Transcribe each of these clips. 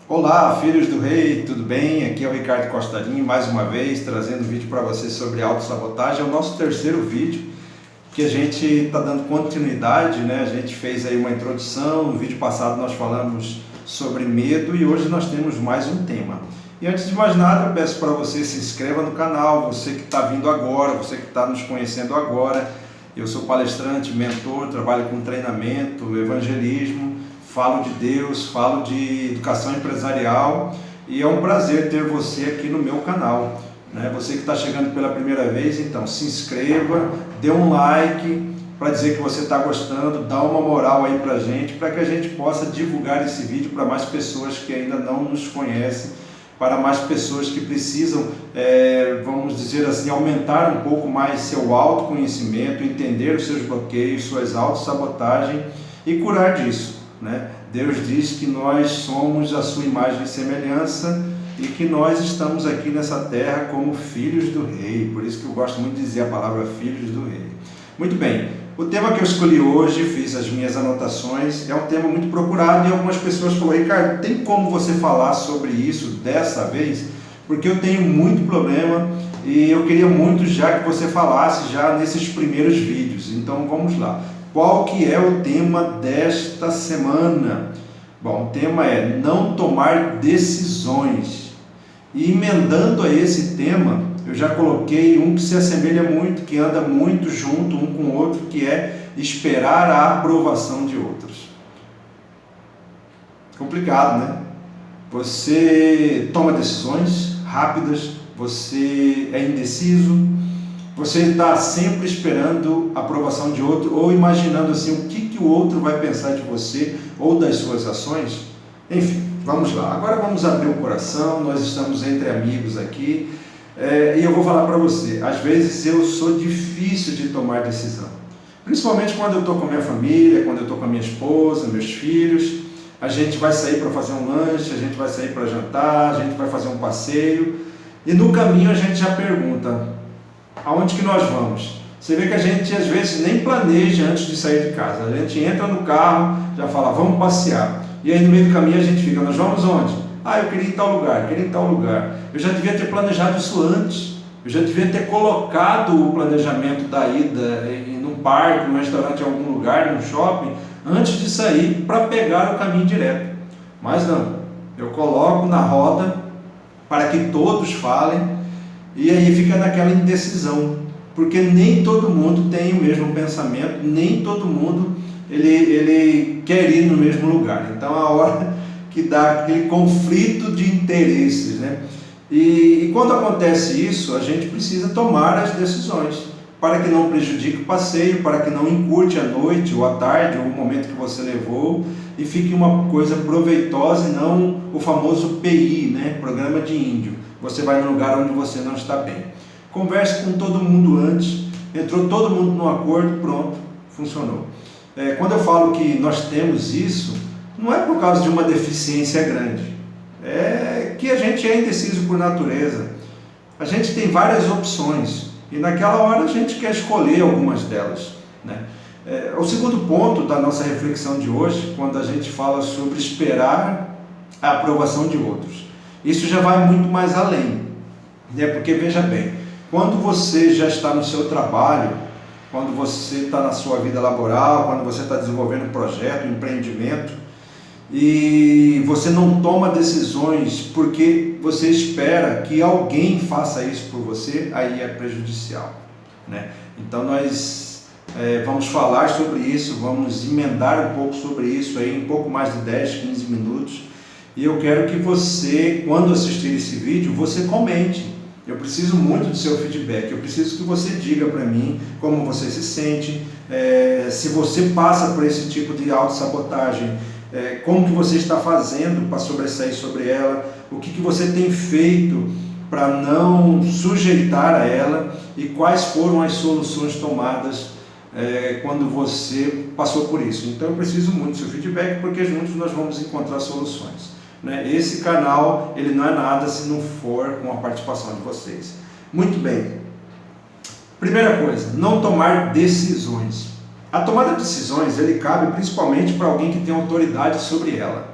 Olá, filhos do rei, tudo bem? Aqui é o Ricardo Costarinho, mais uma vez, trazendo um vídeo para vocês sobre autossabotagem. É o nosso terceiro vídeo que a gente está dando continuidade, né? A gente fez aí uma introdução, no vídeo passado nós falamos sobre medo e hoje nós temos mais um tema. E antes de mais nada, eu peço para você se inscreva no canal, você que está vindo agora, você que está nos conhecendo agora. Eu sou palestrante, mentor, trabalho com treinamento, evangelismo, falo de Deus, falo de educação empresarial e é um prazer ter você aqui no meu canal. Você que está chegando pela primeira vez, então se inscreva, dê um like para dizer que você está gostando, dá uma moral aí para a gente, para que a gente possa divulgar esse vídeo para mais pessoas que ainda não nos conhecem, para mais pessoas que precisam, vamos dizer assim, aumentar um pouco mais seu autoconhecimento, entender os seus bloqueios, suas autossabotagens e curar disso. Deus diz que nós somos a sua imagem e semelhança e que nós estamos aqui nessa terra como filhos do rei. Por isso que eu gosto muito de dizer a palavra filhos do rei. Muito bem, o tema que eu escolhi hoje, fiz as minhas anotações, é um tema muito procurado e algumas pessoas falaram: Ricardo, tem como você falar sobre isso dessa vez? Porque eu tenho muito problema e eu queria muito já que você falasse já nesses primeiros vídeos. Então vamos lá. Qual que é o tema desta semana? Bom, o tema é não tomar decisões. E emendando a esse tema, eu já coloquei um que se assemelha muito, que anda muito junto um com o outro, que é esperar a aprovação de outros. Complicado, né? Você toma decisões rápidas, você é indeciso, você está sempre esperando a aprovação de outro ou imaginando assim o que o outro vai pensar de você ou das suas ações. Enfim, vamos lá. Agora vamos abrir o coração, nós estamos entre amigos aqui e eu vou falar para você, às vezes eu sou difícil de tomar decisão. Principalmente quando eu estou com a minha família, quando eu estou com a minha esposa, meus filhos, a gente vai sair para fazer um lanche, a gente vai sair para jantar, a gente vai fazer um passeio e no caminho a gente já pergunta: aonde que nós vamos? Você vê que a gente às vezes nem planeja antes de sair de casa. A gente entra no carro, já fala, vamos passear. E aí no meio do caminho a gente fica, nós vamos onde? Eu queria ir em tal lugar, queria ir em tal lugar. Eu já devia ter planejado isso antes. Eu já devia ter colocado o planejamento da ida num parque, num restaurante, em algum lugar, num shopping, antes de sair para pegar o caminho direto. Mas não, eu coloco na roda para que todos falem. E aí fica naquela indecisão, porque nem todo mundo tem o mesmo pensamento, nem todo mundo ele quer ir no mesmo lugar. Então é a hora que dá aquele conflito de interesses, E quando acontece isso, a gente precisa tomar as decisões, para que não prejudique o passeio, para que não encurte a noite ou a tarde, ou o momento que você levou, e fique uma coisa proveitosa e não o famoso PI, Programa de Índio. Você vai num lugar onde você não está bem. Converse com todo mundo antes, entrou todo mundo num acordo, pronto, funcionou. Quando eu falo que nós temos isso, não é por causa de uma deficiência grande, é que a gente é indeciso por natureza. A gente tem várias opções e naquela hora a gente quer escolher algumas delas. O segundo ponto da nossa reflexão de hoje, quando a gente fala sobre esperar a aprovação de outros. Isso já vai muito mais além, porque veja bem, quando você já está no seu trabalho, quando você está na sua vida laboral, quando você está desenvolvendo um projeto, um empreendimento, e você não toma decisões porque você espera que alguém faça isso por você, aí é prejudicial. Então nós vamos falar sobre isso, vamos emendar um pouco sobre isso, aí, um pouco mais de 10, 15 minutos. E eu quero que você, quando assistir esse vídeo, você comente. Eu preciso muito do seu feedback, eu preciso que você diga para mim como você se sente, se você passa por esse tipo de autossabotagem, como que você está fazendo para sobressair sobre ela, o que você tem feito para não sujeitar a ela e quais foram as soluções tomadas quando você passou por isso. Então eu preciso muito do seu feedback, porque juntos nós vamos encontrar soluções. Esse canal ele não é nada se não for com a participação de vocês. Muito bem. Primeira coisa, não tomar decisões. A tomada de decisões ele cabe principalmente para alguém que tem autoridade sobre ela.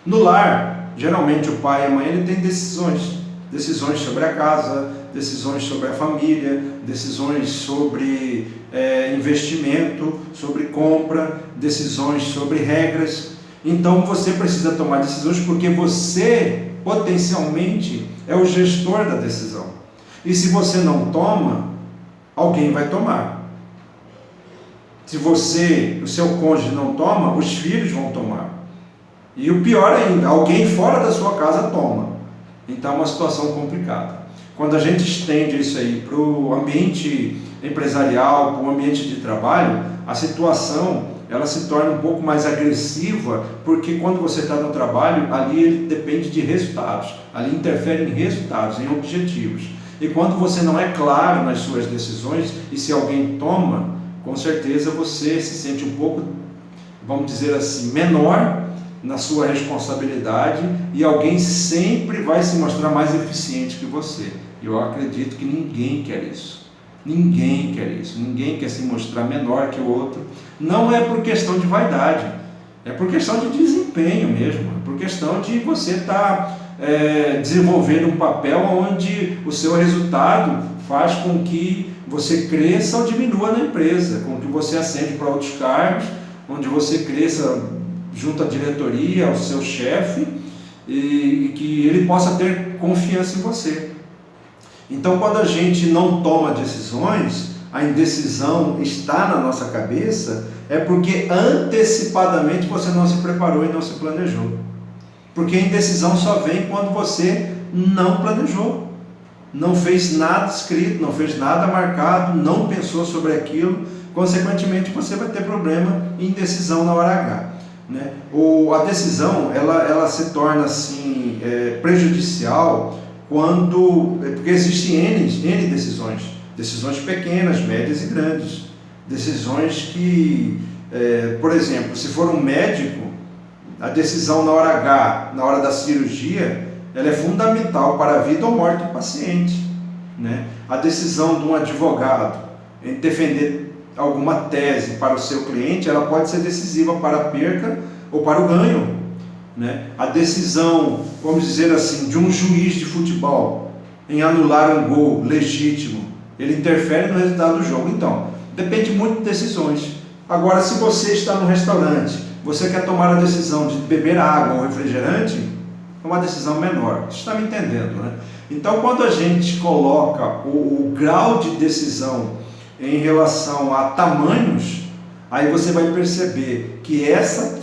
No lar, geralmente o pai e a mãe ele tem decisões sobre a casa, decisões sobre a família, decisões sobre investimento, sobre compra, decisões sobre regras. Então você precisa tomar decisões porque você potencialmente é o gestor da decisão. E se você não toma, alguém vai tomar. Se o seu cônjuge não toma, os filhos vão tomar. E o pior ainda, alguém fora da sua casa toma. Então é uma situação complicada. Quando a gente estende isso aí para o ambiente empresarial, para o ambiente de trabalho, a situação ela se torna um pouco mais agressiva, porque quando você está no trabalho, ali ele depende de resultados, ali interfere em resultados, em objetivos. E quando você não é claro nas suas decisões, e se alguém toma, com certeza você se sente um pouco, vamos dizer assim, menor na sua responsabilidade, e alguém sempre vai se mostrar mais eficiente que você. Eu acredito que ninguém quer isso. Ninguém quer isso. Ninguém quer se mostrar menor que o outro. Não é por questão de vaidade, é por questão de desempenho mesmo, é por questão de você estar desenvolvendo um papel onde o seu resultado faz com que você cresça ou diminua na empresa, com que você ascende para outros cargos, onde você cresça junto à diretoria, ao seu chefe, e que ele possa ter confiança em você. Então, quando a gente não toma decisões, a indecisão está na nossa cabeça, é porque antecipadamente você não se preparou e não se planejou. Porque a indecisão só vem quando você não planejou, não fez nada escrito, não fez nada marcado, não pensou sobre aquilo, consequentemente você vai ter problema e indecisão na hora H. Né? A decisão ela se torna assim, prejudicial porque existem N decisões pequenas, médias e grandes, decisões que, por exemplo, se for um médico, a decisão na hora H, na hora da cirurgia, ela é fundamental para a vida ou morte do paciente. Né? A decisão de um advogado em defender alguma tese para o seu cliente, ela pode ser decisiva para a perca ou para o ganho. Né? A decisão, vamos dizer assim, de um juiz de futebol em anular um gol legítimo, ele interfere no resultado do jogo. Então, depende muito de decisões. Agora, se você está no restaurante, você quer tomar a decisão de beber água ou refrigerante, é uma decisão menor. Você está me entendendo, né? Então, quando a gente coloca o grau de decisão em relação a tamanhos, aí você vai perceber que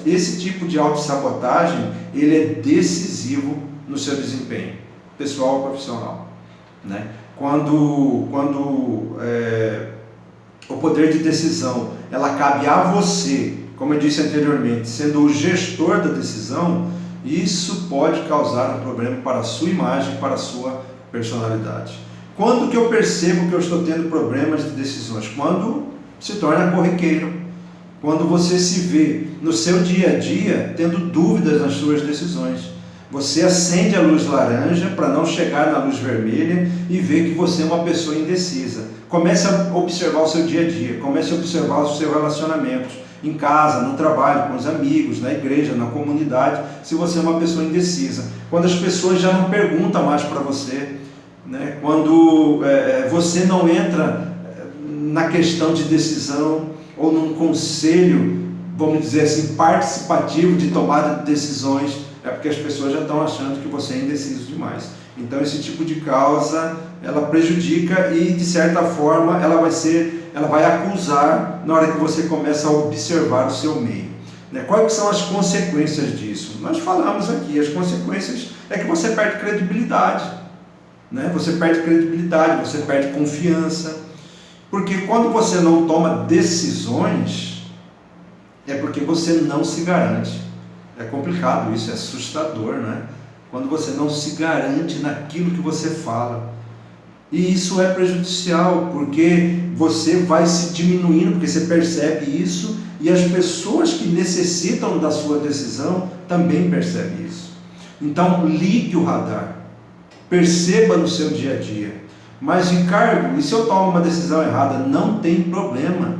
esse tipo de autossabotagem, ele é decisivo no seu desempenho pessoal ou profissional. Né? Quando o poder de decisão ela cabe a você, como eu disse anteriormente, sendo o gestor da decisão, isso pode causar um problema para a sua imagem, para a sua personalidade. Quando que eu percebo que eu estou tendo problemas de decisões? Quando se torna corriqueiro. Quando você se vê no seu dia a dia tendo dúvidas nas suas decisões. Você acende a luz laranja para não chegar na luz vermelha e ver que você é uma pessoa indecisa. Comece a observar o seu dia a dia, comece a observar os seus relacionamentos, em casa, no trabalho, com os amigos, na igreja, na comunidade, se você é uma pessoa indecisa. Quando as pessoas já não perguntam mais para você, né? Quando você não entra na questão de decisão ou num conselho, vamos dizer assim, participativo de tomada de decisões, é porque as pessoas já estão achando que você é indeciso demais. Então esse tipo de causa, ela prejudica e de certa forma ela vai acusar na hora que você começa a observar o seu meio. Né? Quais são as consequências disso? Nós falamos aqui, as consequências é que você perde credibilidade. Né? Você perde credibilidade, você perde confiança. Porque quando você não toma decisões, é porque você não se garante. É complicado isso, é assustador, né? Quando você não se garante naquilo que você fala. E isso é prejudicial, porque você vai se diminuindo, porque você percebe isso, e as pessoas que necessitam da sua decisão também percebem isso. Então, ligue o radar, perceba no seu dia a dia. Mas, Ricardo, e se eu tomo uma decisão errada? Não tem problema.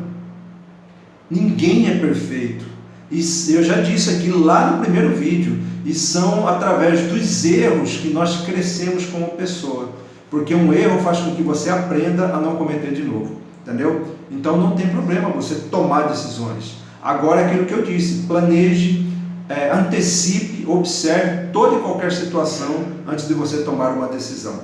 Ninguém é perfeito. E eu já disse aqui lá no primeiro vídeo, E são através dos erros que nós crescemos como pessoa. Porque um erro faz com que você aprenda a não cometer de novo. Entendeu? Então não tem problema você tomar decisões. Agora é aquilo que eu disse, planeje, antecipe, observe toda e qualquer situação antes de você tomar uma decisão.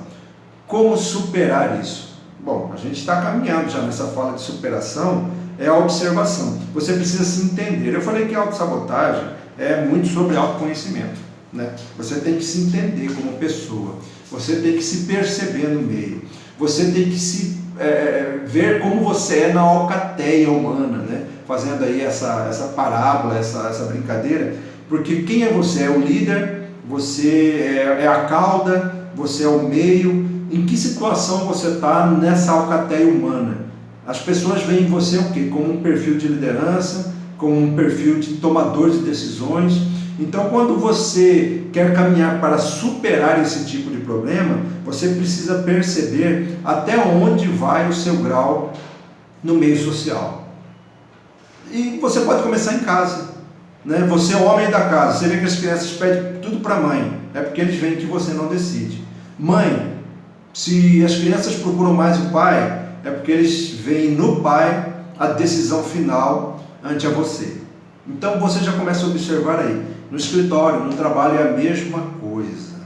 Como superar isso? Bom, a gente está caminhando já nessa fala de superação, é a observação. Você precisa se entender. Eu falei que a autossabotagem é muito sobre autoconhecimento, né? Você tem que se entender como pessoa, você tem que se perceber no meio, você tem que se ver como você é na alcateia humana, né? Fazendo aí essa parábola, essa brincadeira, porque quem é você? É o líder, você é a cauda, você é o meio. Em que situação você está nessa alcateia humana? As pessoas veem você o quê? Como um perfil de liderança, como um perfil de tomador de decisões. Então, quando você quer caminhar para superar esse tipo de problema, você precisa perceber até onde vai o seu grau no meio social. E você pode começar em casa, né? Você é o homem da casa, você vê que as crianças pedem tudo para a mãe, é porque eles veem que você não decide. Mãe, se as crianças procuram mais o pai, é porque eles veem no pai a decisão final ante a você. Então você já começa a observar aí. No escritório, no trabalho é a mesma coisa.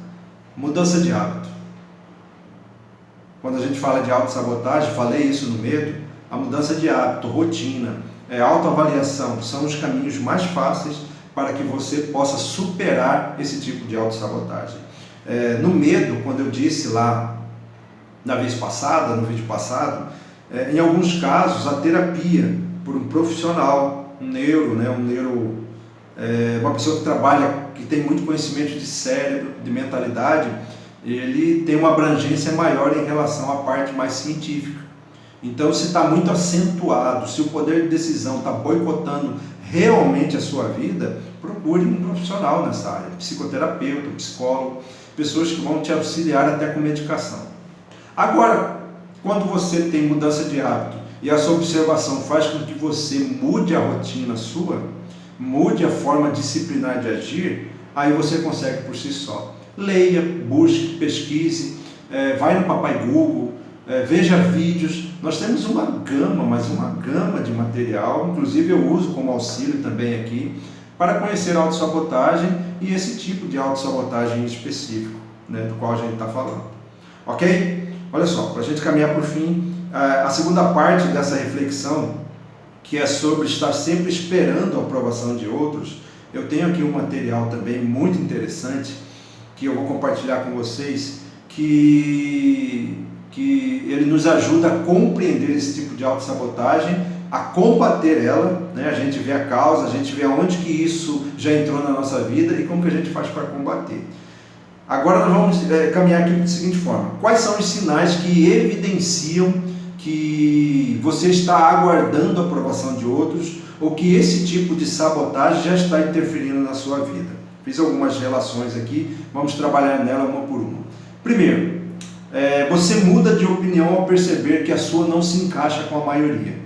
Mudança de hábito. Quando a gente fala de autossabotagem, falei isso no medo, a mudança de hábito, rotina, autoavaliação, são os caminhos mais fáceis para que você possa superar esse tipo de autossabotagem. No medo, quando eu disse lá na vez passada, no vídeo passado, em alguns casos a terapia por um profissional, um neuro, uma pessoa que trabalha, que tem muito conhecimento de cérebro, de mentalidade, ele tem uma abrangência maior em relação à parte mais científica. Então, se está muito acentuado, se o poder de decisão está boicotando realmente a sua vida, procure um profissional nessa área, psicoterapeuta, psicólogo, pessoas que vão te auxiliar até com medicação. Agora, quando você tem mudança de hábito e a sua observação faz com que você mude a rotina sua, mude a forma disciplinar de agir, aí você consegue por si só. Leia, busque, pesquise, vai no Papai Google, veja vídeos. Nós temos uma gama de material, inclusive eu uso como auxílio também aqui, para conhecer a autossabotagem e esse tipo de autossabotagem específico, né, do qual a gente está falando. Ok? Olha só, para a gente caminhar para o fim, a segunda parte dessa reflexão, que é sobre estar sempre esperando a aprovação de outros, eu tenho aqui um material também muito interessante, que eu vou compartilhar com vocês, que ele nos ajuda a compreender esse tipo de autossabotagem, a combater ela, né? A gente vê a causa, a gente vê aonde que isso já entrou na nossa vida e como que a gente faz para combater. Agora nós vamos caminhar aqui da seguinte forma: quais são os sinais que evidenciam que você está aguardando a aprovação de outros ou que esse tipo de sabotagem já está interferindo na sua vida? Fiz algumas relações aqui, vamos trabalhar nela uma por uma. Primeiro, você muda de opinião ao perceber que a sua não se encaixa com a maioria.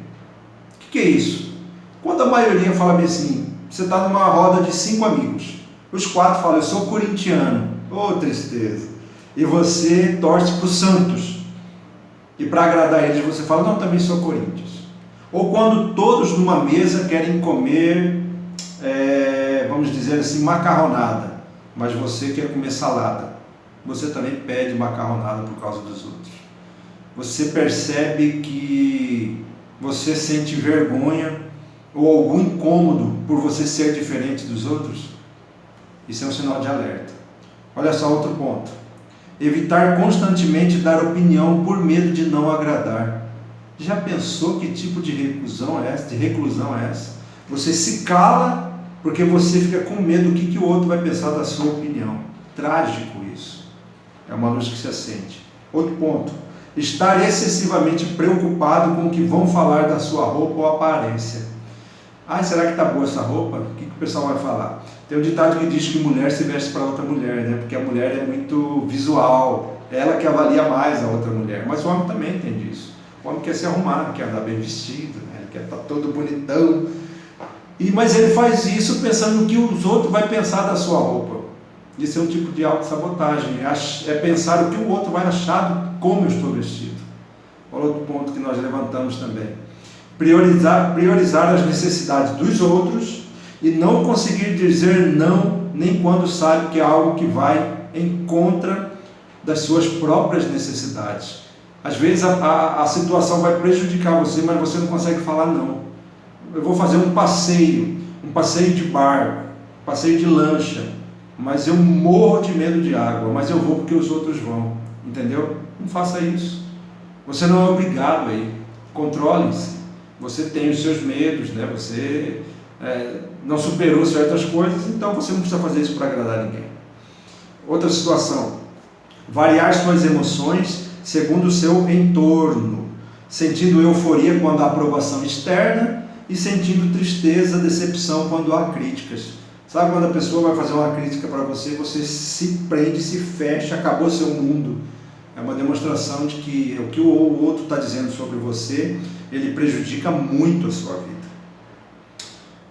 O que é isso? Quando a maioria fala assim, você está numa roda de 5 amigos, os 4 falam, eu sou corintiano. Oh, tristeza! E você torce para o Santos. E para agradar eles você fala, não, também sou Corinthians. Ou quando todos numa mesa querem comer, vamos dizer assim, macarronada, mas você quer comer salada. Você também pede macarronada por causa dos outros. Você percebe que você sente vergonha ou algum incômodo por você ser diferente dos outros? Isso é um sinal de alerta. Olha só outro ponto. Evitar constantemente dar opinião por medo de não agradar. Já pensou que tipo de reclusão é essa? Você se cala porque você fica com medo do que o outro vai pensar da sua opinião. Trágico isso. É uma luz que se acende. Outro ponto. Estar excessivamente preocupado com o que vão falar da sua roupa ou aparência. Será que está boa essa roupa? O que o pessoal vai falar? Tem um ditado que diz que mulher se veste para outra mulher, né? Porque a mulher é muito visual, ela que avalia mais a outra mulher. Mas o homem também entende isso. O homem quer se arrumar, quer andar bem vestido, né? Ele quer estar todo bonitão. Mas ele faz isso pensando no que os outros vão pensar da sua roupa. Isso é um tipo de autossabotagem, é pensar o que o outro vai achar de como eu estou vestido. Olha outro ponto que nós levantamos também. Priorizar as necessidades dos outros e não conseguir dizer não nem quando sabe que é algo que vai em contra das suas próprias necessidades. Às vezes a situação vai prejudicar você, mas você não consegue falar não. Eu vou fazer um passeio de barco, um passeio de lancha, mas eu morro de medo de água, mas eu vou porque os outros vão, entendeu? Não faça isso. Você não é obrigado a ir. Controle-se. Você tem os seus medos, né? Você não superou certas coisas, então você não precisa fazer isso para agradar ninguém. Outra situação, variar suas emoções segundo o seu entorno, sentindo euforia quando há aprovação externa e sentindo tristeza, decepção quando há críticas. Sabe quando a pessoa vai fazer uma crítica para você, você se prende, se fecha, acabou seu mundo. É uma demonstração de que o que o outro está dizendo sobre você, ele prejudica muito a sua vida.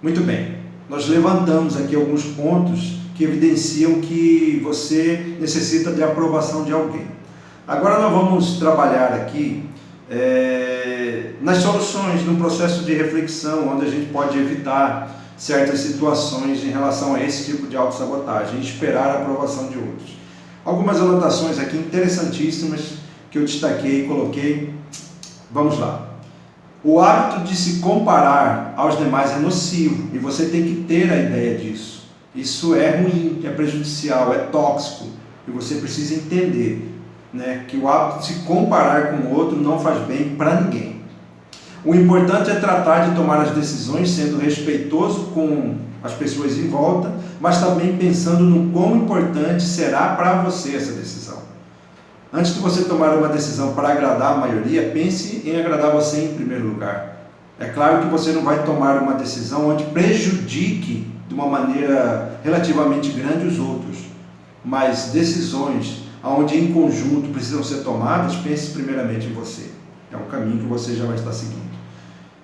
Muito bem, nós levantamos aqui alguns pontos que evidenciam que você necessita de aprovação de alguém. Agora nós vamos trabalhar aqui nas soluções, num processo de reflexão, onde a gente pode evitar certas situações em relação a esse tipo de autossabotagem e esperar a aprovação de outros. Algumas anotações aqui interessantíssimas que eu destaquei e coloquei. Vamos lá. O hábito de se comparar aos demais é nocivo e você tem que ter a ideia disso. Isso é ruim, é prejudicial, é tóxico e você precisa entender, né, que o hábito de se comparar com o outro não faz bem para ninguém. O importante é tratar de tomar as decisões sendo respeitoso com as pessoas em volta, mas também pensando no quão importante será para você essa decisão. Antes de você tomar uma decisão para agradar a maioria, pense em agradar você em primeiro lugar. É claro que você não vai tomar uma decisão onde prejudique de uma maneira relativamente grande os outros, mas decisões onde em conjunto precisam ser tomadas, pense primeiramente em você. É um caminho que você já vai estar seguindo.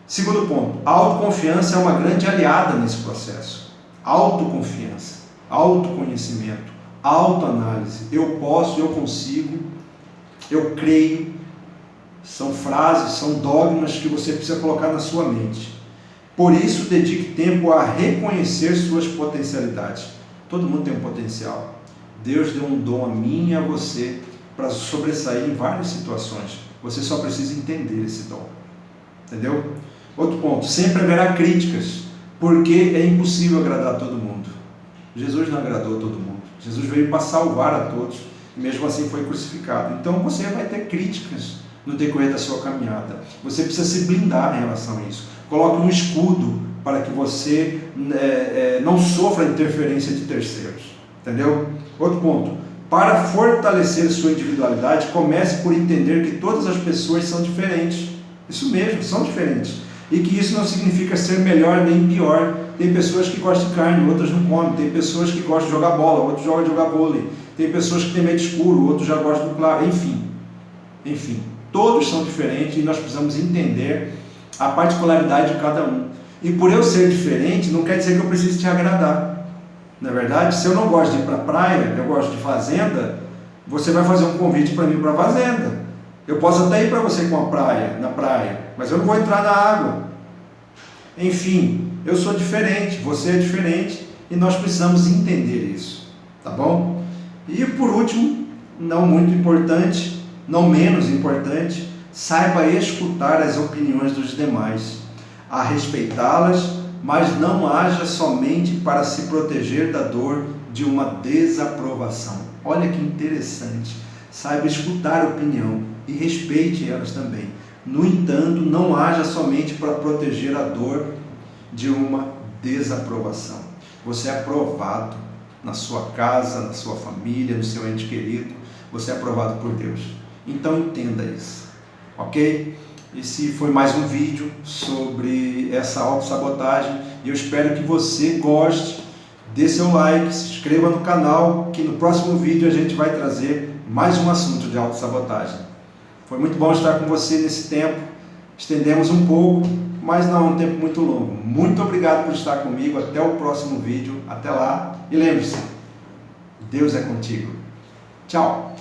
Segundo ponto, a autoconfiança é uma grande aliada nesse processo. Autoconfiança, autoconhecimento, autoanálise. Eu posso, eu consigo, eu creio. São frases, são dogmas que você precisa colocar na sua mente. Por isso, dedique tempo a reconhecer suas potencialidades. Todo mundo tem um potencial. Deus deu um dom a mim e a você para sobressair em várias situações. Você só precisa entender esse dom. Entendeu? Outro ponto, sempre haverá críticas, porque é impossível agradar a todo mundo. Jesus não agradou a todo mundo. Jesus veio para salvar a todos e mesmo assim foi crucificado. Então você vai ter críticas no decorrer da sua caminhada. Você precisa se blindar em relação a isso. Coloque um escudo para que você não sofra interferência de terceiros. Entendeu? Outro ponto, para fortalecer sua individualidade, comece por entender que todas as pessoas são diferentes. Isso mesmo, são diferentes. E que isso não significa ser melhor nem pior. Tem pessoas que gostam de carne, outras não comem. Tem pessoas que gostam de jogar bola, outros jogam de jogar vôlei. Tem pessoas que têm medo escuro, outros já gostam do claro. Enfim, todos são diferentes e nós precisamos entender a particularidade de cada um. E por eu ser diferente, não quer dizer que eu precise te agradar. Não é verdade? Se eu não gosto de ir para a praia, eu gosto de fazenda, você vai fazer um convite para mim para a fazenda. Eu posso até ir para você na praia, mas eu não vou entrar na água. Enfim, eu sou diferente, você é diferente e nós precisamos entender isso, tá bom? E por último, não muito importante, não menos importante, saiba escutar as opiniões dos demais, a respeitá-las, mas não haja somente para se proteger da dor de uma desaprovação. Olha que interessante, saiba escutar a opinião e respeite elas também. No entanto, não haja somente para proteger a dor de uma desaprovação. Você é aprovado na sua casa, na sua família, no seu ente querido. Você é aprovado por Deus. Então entenda isso, ok? Esse foi mais um vídeo sobre essa autossabotagem e eu espero que você goste. Dê seu like, se inscreva no canal, que no próximo vídeo a gente vai trazer mais um assunto de autossabotagem. Foi muito bom estar com você nesse tempo. Estendemos um pouco, mas não é um tempo muito longo. Muito obrigado por estar comigo. Até o próximo vídeo. Até lá. E lembre-se, Deus é contigo. Tchau!